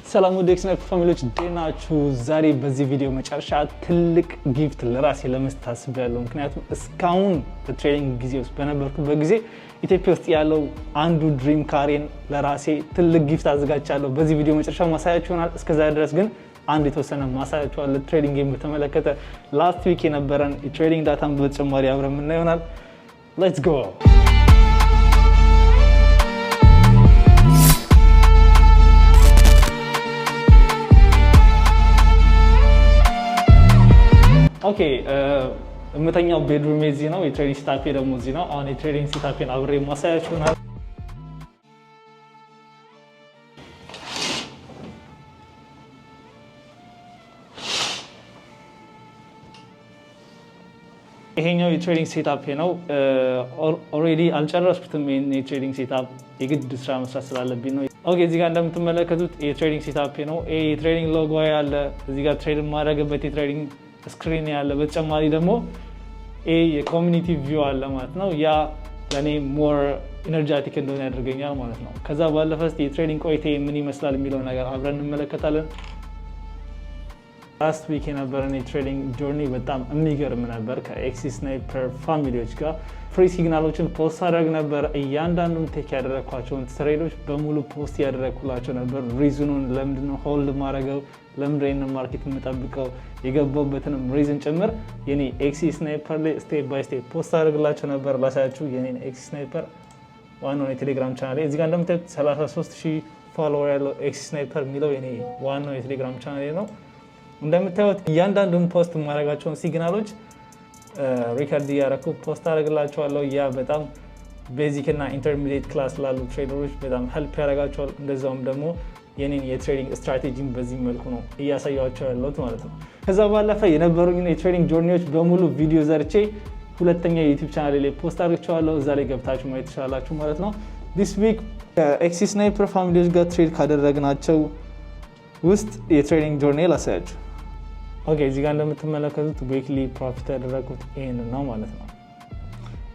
ሰላም ወደክስነት ፋሚሊዎች ደናችሁ ዛሬ በዚህ ቪዲዮ መጨረሻ ትልቅ ጊፍት ለራሴ ለመስጠት አስቤያለሁ። ምክንያቱም እስካሁን በትሬኒንግ ጊዜ ውስጥ በነበርኩበት ጊዜ ኢትዮጵያ ውስጥ ያለው አንዱ ድሪም ካሬን ለራሴ ትልቅ ጊፍት አዘጋጅቻለሁ። በዚህ ቪዲዮ መጨረሻ ማሳያችሁ ይሆናል። እስከዛ ድረስ ግን አንድ የተወሰነ ማሳያችኋለሁ። ትሬዲንግ ጌም በተመለከተ ላስት ዊክ የነበረን የትሬዲንግ ዳታን በተጨማሪ አብረን የምናየው ይሆናል። ሌትስ ጎ። ኦኬ እምተኛው ቤድሩም እዚህ ነው። የትሬዲንግ ሴታፔ ደግሞ እዚህ ነው። አሁን የትሬዲንግ ሴታፔን አብሬ ማሳያችሁ ይሆናል። ይሄኛው የትሬዲንግ ሴታፕ ነው። ኦልሬዲ አልጨረስኩትም። የትሬዲንግ ሴታፕ የግድ ስራ መስራት ስላለብኝ ነው። ኦኬ እዚህ ጋር እንደምትመለከቱት የትሬዲንግ ሴታፕ ነው። የትሬዲንግ ሎጎ ያለ እዚህ ጋር ትሬድ ማድረግበት የትሬዲንግ ስክሪን ያለ፣ በተጨማሪ ደግሞ የኮሚኒቲ ቪው አለ ማለት ነው። ያ ለኔ ሞር ኢነርጂቲክ እንደሆነ ያደርገኛል ማለት ነው። ከዛ ባለፈ የትሬዲንግ ቆይታ ምን ይመስላል የሚለው ነገር አብረን እንመለከታለን። ላስት ዊክ የነበረን የትሬዲንግ ጆርኒ በጣም የሚገርም ነበር። ከኤክሲ ስናይፐር ፋሚሊዎች ጋር ፍሪ ሲግናሎችን ፖስት አደረግ ነበር። እያንዳንዱን ቴክ ያደረግኳቸውን ትሬዶች በሙሉ ፖስት ያደረግኩላቸው ነበር። ሪዝኑን ለምንድነው ሆልድ ማድረገው፣ ለምንድነው ማርኬት የምጠብቀው፣ የገባበትንም ሪዝን ጭምር የኔ ኤክሲ ስናይፐር ላይ ስቴፕ ባይ ስቴፕ ፖስት አደረግላቸው ነበር። ላሳያችሁ የኔን ኤክሲ ስናይፐር ዋናውን የቴሌግራም ቻናል እዚህ ጋር እንደምታዩት 33,000 ፎሎወር ያለው ኤክሲ ስናይፐር የሚለው የኔ ዋናው የቴሌግራም ቻናል ነው። እንደምታዩት እያንዳንዱን ፖስት ማድረጋቸውን ሲግናሎች ሪከርድ እያደረኩ ፖስት አደረግላቸዋለሁ። ያ በጣም ቤዚክ እና ኢንተርሚዲየት ክላስ ላሉ ትሬደሮች በጣም ሄልፕ ያደርጋቸዋል። እንደዛውም ደግሞ የኔን የትሬዲንግ ስትራቴጂን በዚህ መልኩ ነው እያሳያቸው ያለሁት ማለት ነው። ከዛ ባለፈ የነበሩኝ የትሬዲንግ ጆርኒዎች በሙሉ ቪዲዮ ዘርቼ ሁለተኛ የዩቲዩብ ቻናል ላይ ፖስት አድርጌዋለሁ። እዛ ላይ ገብታችሁ ማየት ትችላላችሁ ማለት ነው። ዲስ ዊክ ከኤክሲ ስናይፐር ፋሚሊዎች ጋር ትሬድ ካደረግናቸው ውስጥ የትሬዲንግ ጆርኒ ላሳያችሁ። ኦኬ እዚህ ጋር እንደምትመለከቱት ዊክሊ ፕሮፊት ያደረኩት ይሄን ነው ማለት ነው።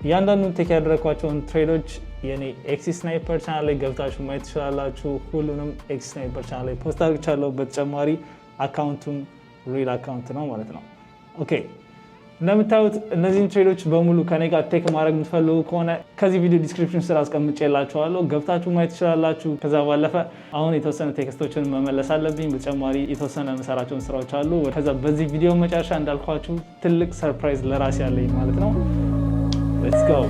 እያንዳንዱን ቴክ ያደረኳቸውን ትሬዶች የኔ ኤክሲ ስናይፐር ቻናል ላይ ገብታችሁ ማየት ትችላላችሁ። ሁሉንም ኤክሲ ስናይፐር ቻናል ላይ ፖስት አድርቻለሁ። በተጨማሪ አካውንቱም ሪል አካውንት ነው ማለት ነው። ኦኬ እንደምታዩት እነዚህን ትሬዶች በሙሉ ከኔ ጋር ቴክ ማድረግ የምትፈልጉ ከሆነ ከዚህ ቪዲዮ ዲስክሪፕሽን ስራ አስቀምጬላችኋለሁ፣ ገብታችሁ ማየት ትችላላችሁ። ከዛ ባለፈ አሁን የተወሰነ ቴክስቶችን መመለስ አለብኝ። በተጨማሪ የተወሰነ የምሰራቸውን ስራዎች አሉ። ከዛ በዚህ ቪዲዮ መጨረሻ እንዳልኳችሁ ትልቅ ሰርፕራይዝ ለራሴ ያለኝ ማለት ነው። ሌትስ ጎ።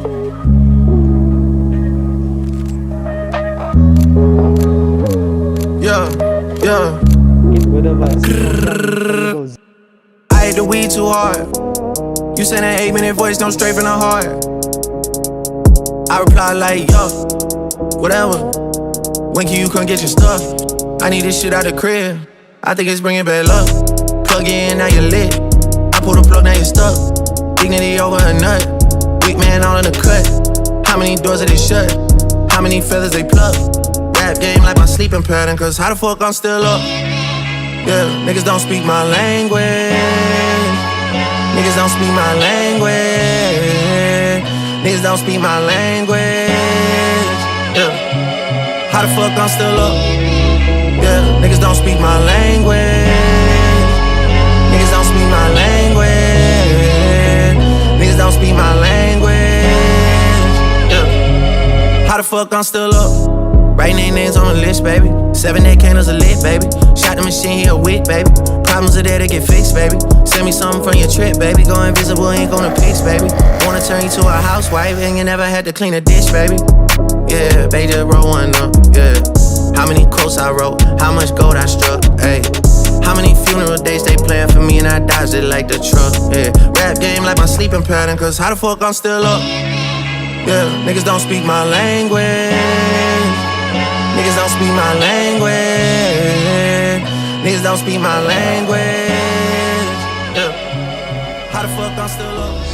I hate the weed too hard. You send an 8-minute voice, don't straight from the heart. I reply like, yo, whatever. When can you come get your stuff? I need this shit out the crib. I think it's bringing bad luck. Plug in, now you're lit. I pull the plug, now you're stuck. Dignity over a nut. Weak man all in the cut. How many doors are they shut? How many feathers they pluck? Rap game like my sleeping pattern, cause how the fuck I'm still up? Yeah, niggas don't speak my language. Niggas don't speak my language. Niggas don't speak my language. Yeah, how the fuck I'm still up? Yeah, niggas don't speak my language. Niggas don't speak my language. Niggas don't speak my language. Yeah, how the fuck I'm still up? Writing their names on the list, baby. 7-8 candles are lit, baby. Shot the machine, he a wick, baby. Problems are there to get fixed, baby. Send me something from your trip, baby. Go invisible, ain't gonna pitch, baby. Wanna turn you to a housewife, and you never had to clean a dish, baby. Yeah, baby, just roll one up, yeah. How many quotes I wrote, how much gold I struck, ayy. How many funeral dates they playing for me, and I dodged it like the truck, yeah. Rap game like my sleeping pattern, cause how the fuck I'm still up? Yeah, niggas don't speak my language. Niggas don't speak my language. Niggas don't speak my language. Yeah. How the fuck I'm still up?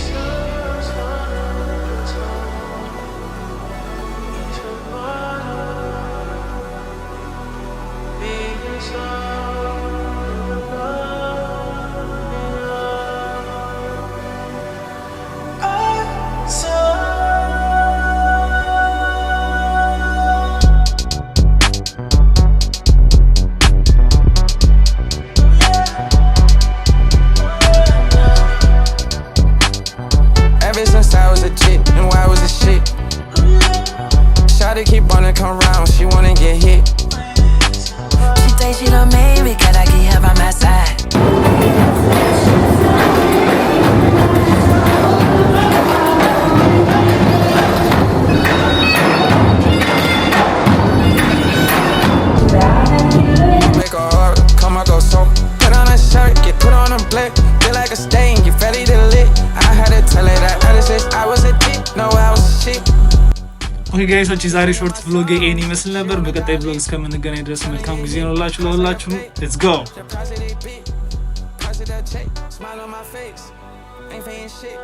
ኦኬ ጋይሶች ዛሬ ሾርት vlog ኤኒ መስል ነበር በቀጣይ vlog እስከምንገናኝ ድረስ መልካም ጊዜ ይሁንላችሁ ለሁላችሁም let's go smile on my face ain't saying shit